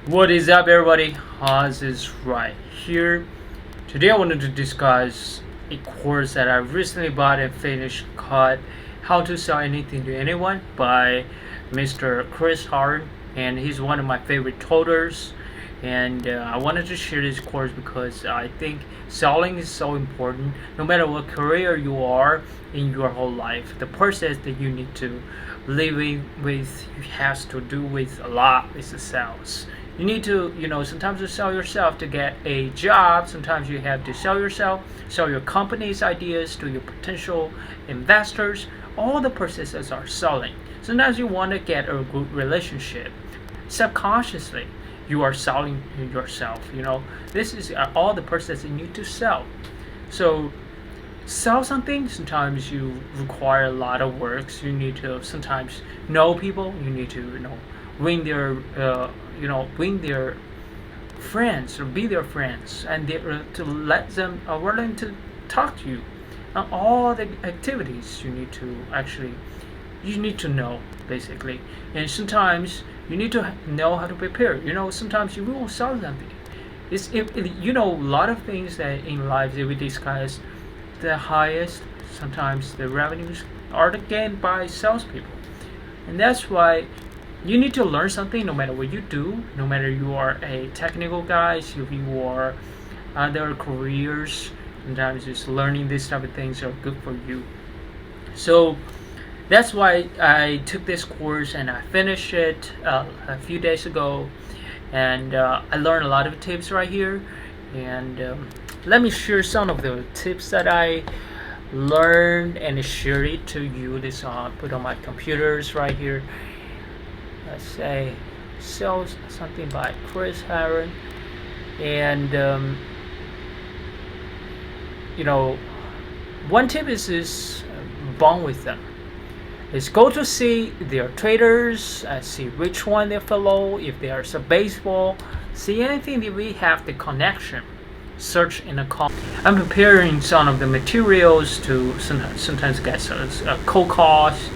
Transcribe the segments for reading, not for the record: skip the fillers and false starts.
What is up, everybody? Haas is right here. Today I wanted to discuss a course that I recently bought and finished called How to Sell Anything to Anyone by Mr. Chris Haroun, and he's one of my favorite tutors. And I wanted to share this course because I think selling is so important no matter what career you are in your whole life. The process that you need to living with has to do with a lot with the sales. You need to, sometimes you sell yourself to get a job. Sometimes you have to sell yourself, sell your company's ideas to your potential investors. All the processes are selling. Sometimes you want to get a good relationship. Subconsciously, you are selling yourself. This is all the process you need to sell. So sell something, sometimes you require a lot of works. You need to sometimes know people. You need to win their win their friends or be their friends, and to let them willing to talk to you. And all the activities you need to know basically. And sometimes you need to know how to prepare. Sometimes you will sell something. It's a lot of things that in life that we discuss. The highest, sometimes the revenues are gained by salespeople, and that's why you need to learn something no matter what you do. No matter you are a technical guy, if you are other careers, sometimes just learning these type of things are good for you. So that's why I took this course and I finished it a few days ago, and I learned a lot of tips right here. And let me share some of the tips that I learned and share it to you. This put on my computers right here. Let's say Sales something by Chris Haroun. And one tip is bond with them. Is go to see their traders, see which one they follow, if they are some baseball, see anything that we have the connection. Search in a call. I'm preparing some of the materials to sometimes get cold calls.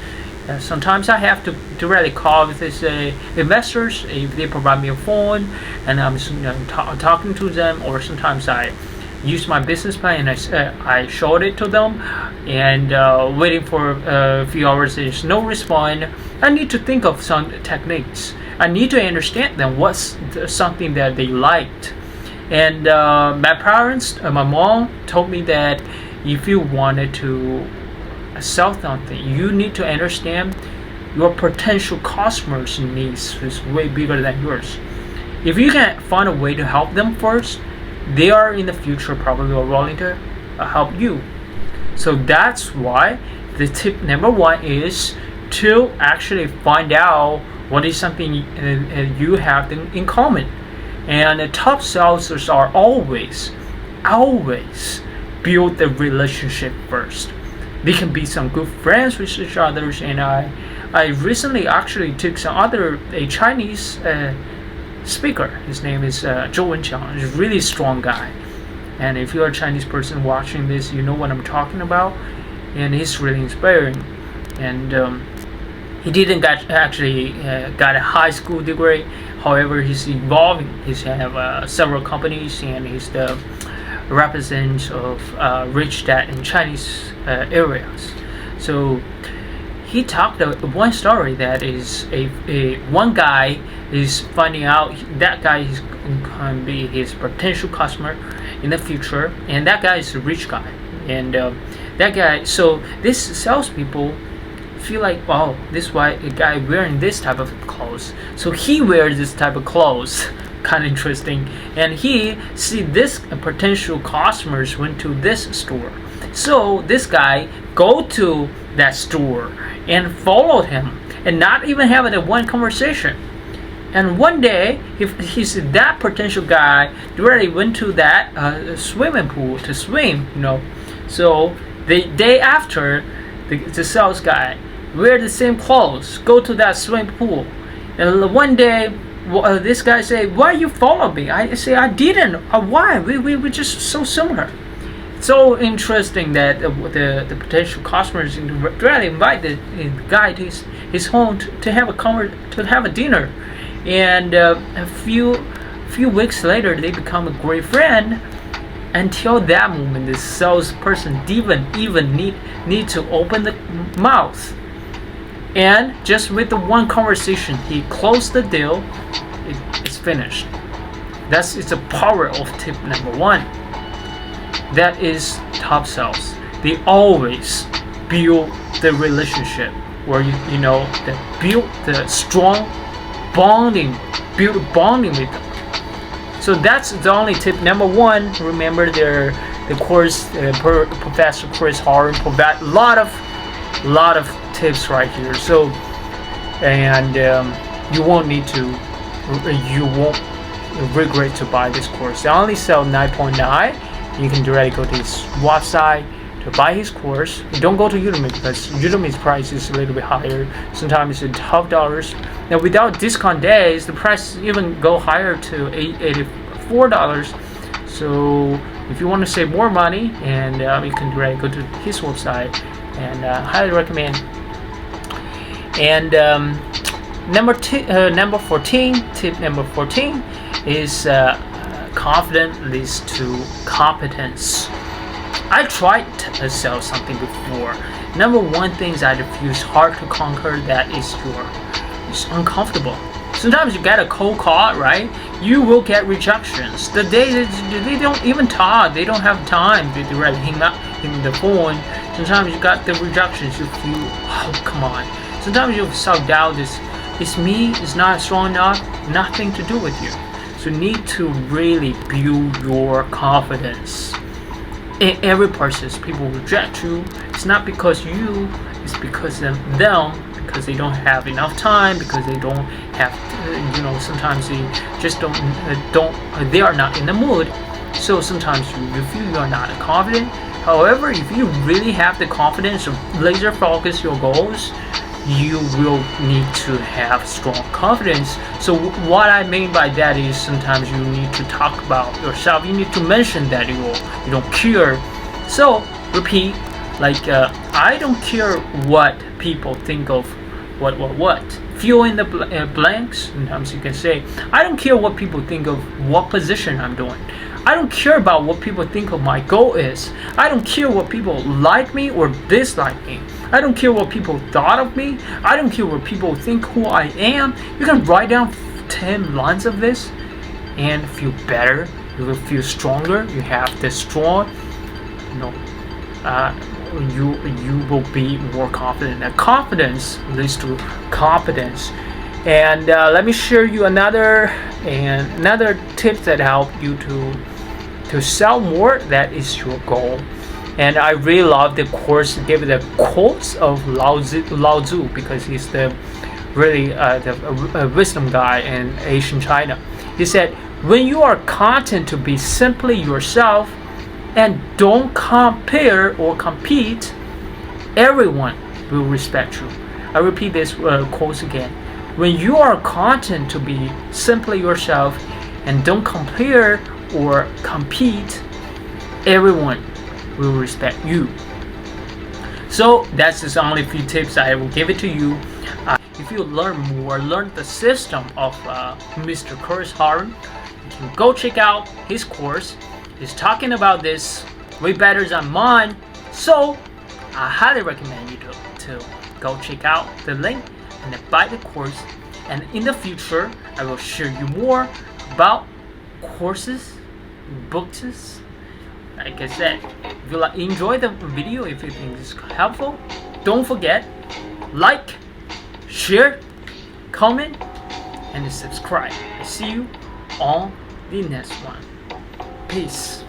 Sometimes I have to directly call with these investors if they provide me a phone, and I'm talking to them. Or sometimes I use my business plan and I showed it to them, and waiting for a few hours, there's no response. I need to think of some techniques. I need to understand them. What's something that they liked. And my parents, my mom told me that if you wanted to sell something, you need to understand your potential customers' needs is way bigger than yours. If you can find a way to help them first, they are in the future probably willing to help you. So that's why the tip number one is to actually find out what is something you have in common. And the top sellers are always build the relationship first. They can be some good friends with each other. And I recently actually took a Chinese speaker. His name is Zhou Wenqiang. He's a really strong guy. And if you're a Chinese person watching this, you know what I'm talking about. And he's really inspiring. And he didn't got a high school degree. However, he's evolving. He's have several companies, and he's the representative of Rich Dad in Chinese areas. So he talked one story that is one guy is finding out that guy is going to be his potential customer in the future, and that guy is a rich guy, and that guy. So this salespeople feel like, wow, this why a guy wearing this type of clothes, so he wears this type of clothes. Kind of interesting. And he see this potential customers went to this store, so this guy go to that store and followed him and not even having a one conversation. And one day he said that potential guy already went to that swimming pool to swim. So the day after, the sales guy wear the same clothes, go to that swimming pool. And one day this guy say, why you follow me? I say, I didn't. Why? We just so similar. So interesting that the potential customers really invite the guy to his home to have a dinner. and a few weeks later they become a great friend. Until that moment, the salesperson didn't even need to open the mouth, and just with the one conversation, he closed the deal. It's finished. It's the power of tip number one. That is top sales. They always build the relationship where you know that build the strong bonding, build bonding with them. So that's the only tip number one. Remember, the course Professor Chris Haroun provide a lot of tips right here. So and you won't regret to buy this course. They only sell 9.9. You can directly go to his website to buy his course. Don't go to Udemy because Udemy's price is a little bit higher. Sometimes it's $12. Now without discount days, the price even go higher to $84. So if you want to save more money, and you can directly go to his website, and highly recommend. And number 14, tip number 14 is confidence leads to competence. I tried to sell something before. Number one thing that feels hard to conquer, that is it's uncomfortable. Sometimes you get a cold call, right? You will get rejections. The day they don't even talk, they don't have time to directly hang up in the phone. Sometimes you got the rejections, you feel, oh come on. Sometimes you self-doubt, it's me, it's not strong enough, nothing to do with you. So you need to really build your confidence. In every process, people reject you. It's not because you, it's because of them, because they don't have enough time, because they don't have, sometimes they just they are not in the mood. So sometimes you feel you are not confident. However, if you really have the confidence to laser focus your goals, you will need to have strong confidence. So what I mean by that is sometimes you need to talk about yourself. You need to mention that you don't care. So repeat, like I don't care what people think of what. Fill in the blanks. Sometimes you can say, I don't care what people think of what position I'm doing. I don't care about what people think of my goal is. I don't care what people like me or dislike me. I don't care what people thought of me. I don't care what people think who I am. You can write down 10 lines of this and feel better. You will feel stronger. You have this strong, you will be more confident. And confidence leads to competence. And let me share you another tip that help you to sell more. That is your goal. And I really love the course. Give the quotes of Lao Tzu because he's the wisdom guy in Asian China. He said, when you are content to be simply yourself and don't compare or compete, everyone will respect you. I repeat this quote again. When you are content to be simply yourself and don't compare or compete, everyone will respect you. So that's just only a few tips I will give it to you. If you learn the system of Mr. Chirs Haroun, you can go check out his course. He's talking about this way better than mine. So I highly recommend you to go check out the link and buy the course. And in the future, I will share you more about courses, books. Like I said, if you enjoy the video, if you think it's helpful, don't forget, like, share, comment, and subscribe. I see you on the next one. Peace.